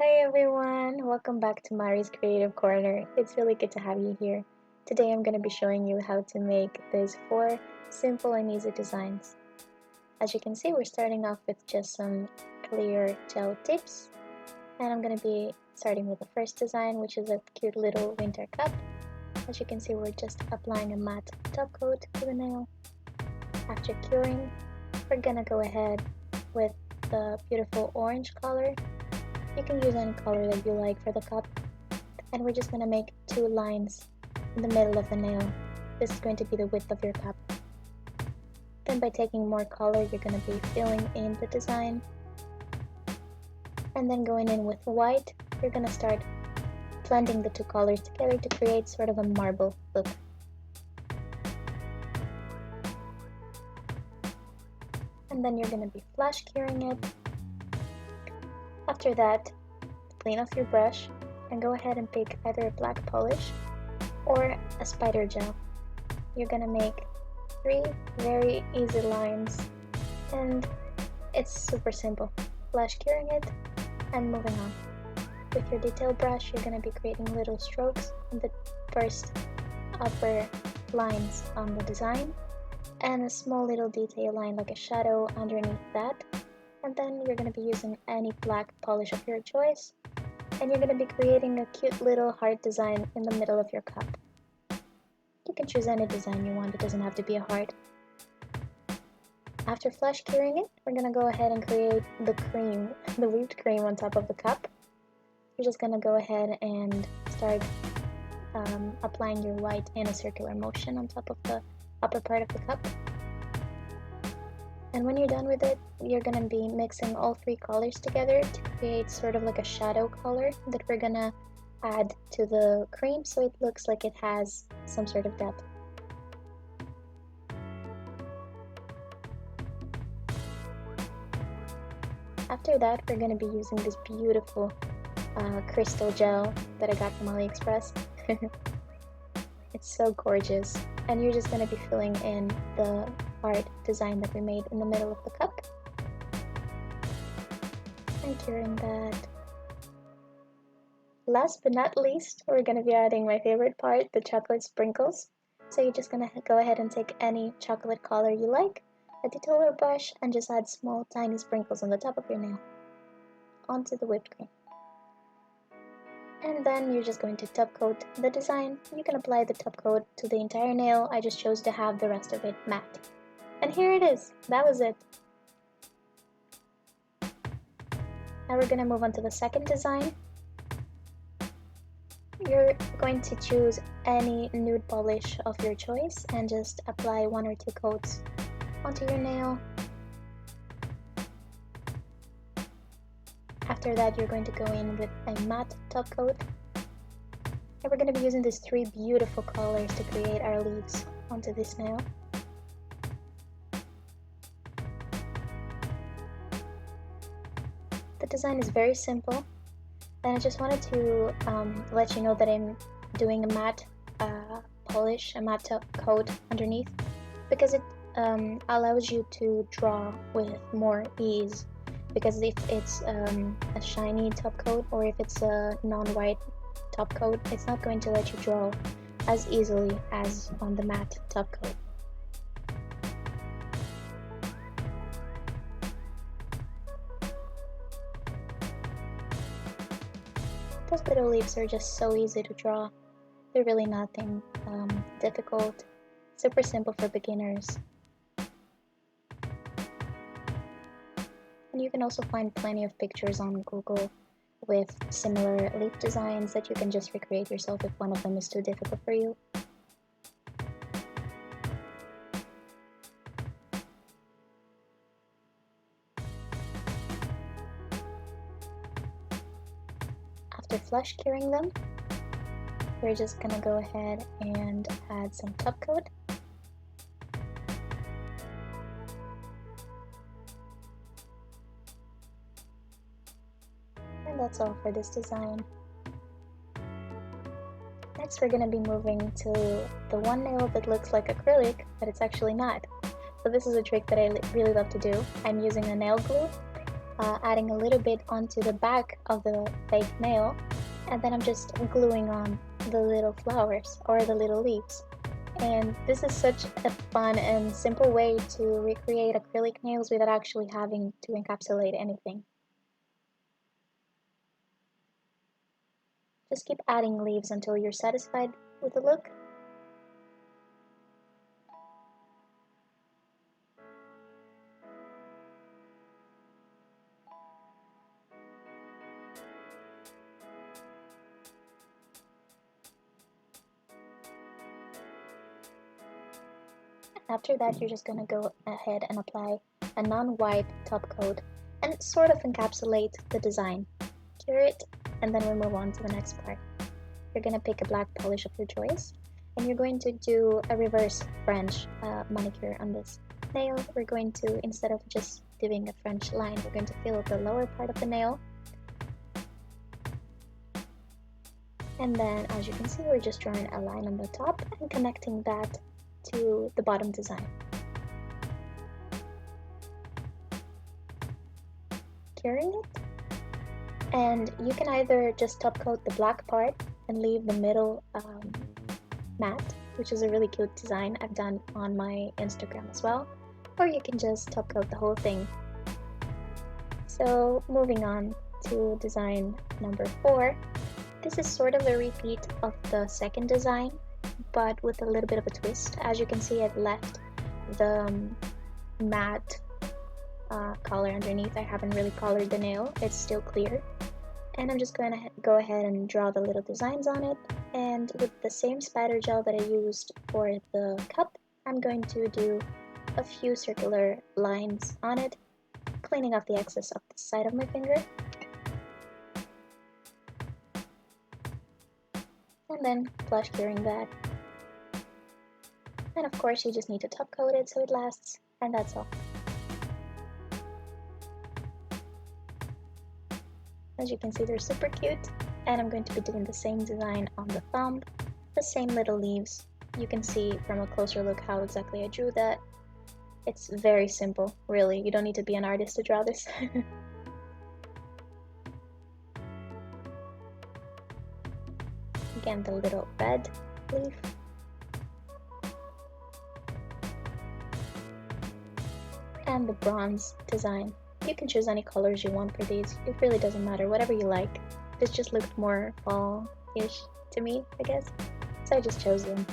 Hey everyone, welcome back to Mari's Creative Corner. It's really good to have you here. Today I'm going to be showing you how to make these 4 simple and easy designs. As you can see, we're starting off with just some clear gel tips, and I'm going to be starting with the first design, which is a cute little winter cup. As you can see, we're just applying a matte top coat to the nail. After curing, we're going to go ahead with the beautiful orange color. You can use any color that you like for the cup, and we're just going to make 2 lines in the middle of the nail. This is going to be the width of your cup. Then by taking more color, you're going to be filling in the design, and then going in with white, you're going to start blending the 2 colors together to create sort of a marble look. And then you're going to be flash curing it. After that, clean off your brush and go ahead and pick either a black polish or a spider gel. You're gonna make 3 very easy lines, and it's super simple. Flash curing it and moving on. With your detail brush, you're gonna be creating little strokes in the first upper lines on the design, and a small little detail line like a shadow underneath that. And then you're going to be using any black polish of your choice, and you're going to be creating a cute little heart design in the middle of your cup. You can choose any design you want, it doesn't have to be a heart. After flash curing it, we're going to go ahead and create the cream, the whipped cream on top of the cup. You're just going to go ahead and start applying your white in a circular motion on top of the upper part of the cup. And when you're done with it, you're going to be mixing all 3 colors together to create sort of like a shadow color that we're going to add to the cream so it looks like it has some sort of depth. After that, we're going to be using this beautiful crystal gel that I got from AliExpress. It's so gorgeous, and you're just going to be filling in the art design that we made in the middle of the cup and curing that. Last but not least, we're going to be adding my favorite part, the chocolate sprinkles. So you're just going to go ahead and take any chocolate color you like, a detailer brush, and just add small tiny sprinkles on the top of your nail onto the whipped cream. And then you're just going to top coat the design. You can apply the top coat to the entire nail. I just chose to have the rest of it matte. And here it is. That was it. Now we're going to move on to the second design. You're going to choose any nude polish of your choice and just apply 1 or 2 coats onto your nail. After that, you're going to go in with a matte top coat. And we're going to be using these 3 beautiful colors to create our leaves onto this nail. The design is very simple, and I just wanted to let you know that I'm doing a matte polish, a matte top coat underneath, because it allows you to draw with more ease. Because if it's a shiny top coat, or if it's a non-white top coat, it's not going to let you draw as easily as on the matte top coat. Those little leaves are just so easy to draw. They're really nothing difficult, super simple for beginners. And you can also find plenty of pictures on Google with similar leaf designs that you can just recreate yourself if one of them is too difficult for you. After flush curing them, we're just gonna go ahead and add some top coat. And that's all for this design. Next, we're going to be moving to the one nail that looks like acrylic, but it's actually not. So this is a trick that I really love to do. I'm using a nail glue, adding a little bit onto the back of the fake nail, and then I'm just gluing on the little flowers or the little leaves. And this is such a fun and simple way to recreate acrylic nails without actually having to encapsulate anything. Just keep adding leaves until you're satisfied with the look. After that, you're just going to go ahead and apply a non-white top coat and sort of encapsulate the design. Cure it, and then we'll move on to the next part. You're going to pick a black polish of your choice, and you're going to do a reverse French manicure on this nail. We're going to, instead of just doing a French line, we're going to fill the lower part of the nail. And then, as you can see, we're just drawing a line on the top and connecting that to the bottom design. Curing it, and you can either just top coat the black part and leave the middle matte, which is a really cute design I've done on my Instagram as well, or you can just top coat the whole thing. So moving on to design number 4, this is sort of a repeat of the second design, but with a little bit of a twist. As you can see, I've left the matte color underneath. I haven't really colored the nail, it's still clear. And I'm just going to go ahead and draw the little designs on it. And with the same spatter gel that I used for the cup, I'm going to do a few circular lines on it, cleaning off the excess of the side of my finger. And then flush curing that. And of course you just need to top coat it so it lasts, and that's all. As you can see, they're super cute, and I'm going to be doing the same design on the thumb, the same little leaves. You can see from a closer look how exactly I drew that. It's very simple, really. You don't need to be an artist to draw this. Again, the little red leaf. And the bronze design. You can choose any colors you want for these. It really doesn't matter, whatever you like. This just looked more fall-ish to me, I guess. So I just chose them.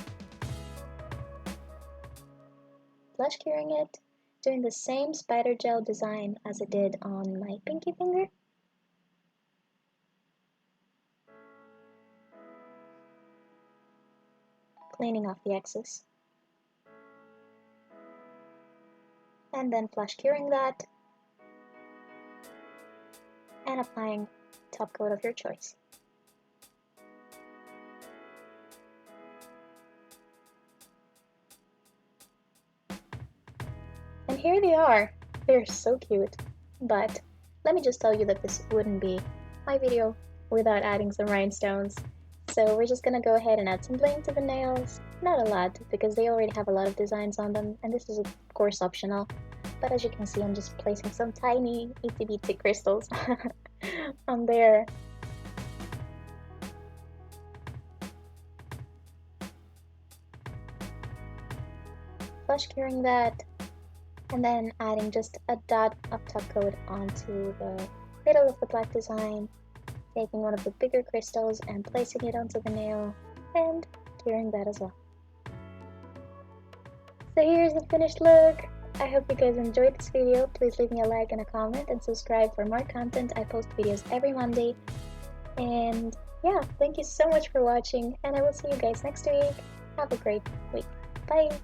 Flush curing it, doing the same spider gel design as I did on my pinky finger. Cleaning off the excess. And then flush curing that. And applying top coat of your choice. And here they are. They're so cute. But let me just tell you that this wouldn't be my video without adding some rhinestones. So we're just gonna go ahead and add some bling to the nails. Not a lot, because they already have a lot of designs on them, and this is of course optional. But as you can see, I'm just placing some tiny itty bitty crystals on there. Flush curing that, and then adding just a dot of top coat onto the middle of the black design, taking one of the bigger crystals and placing it onto the nail, and curing that as well. So here's the finished look. I hope you guys enjoyed this video. Please leave me a like and a comment and subscribe for more content. I post videos every Monday. And yeah, thank you so much for watching, and I will see you guys next week. Have a great week. Bye!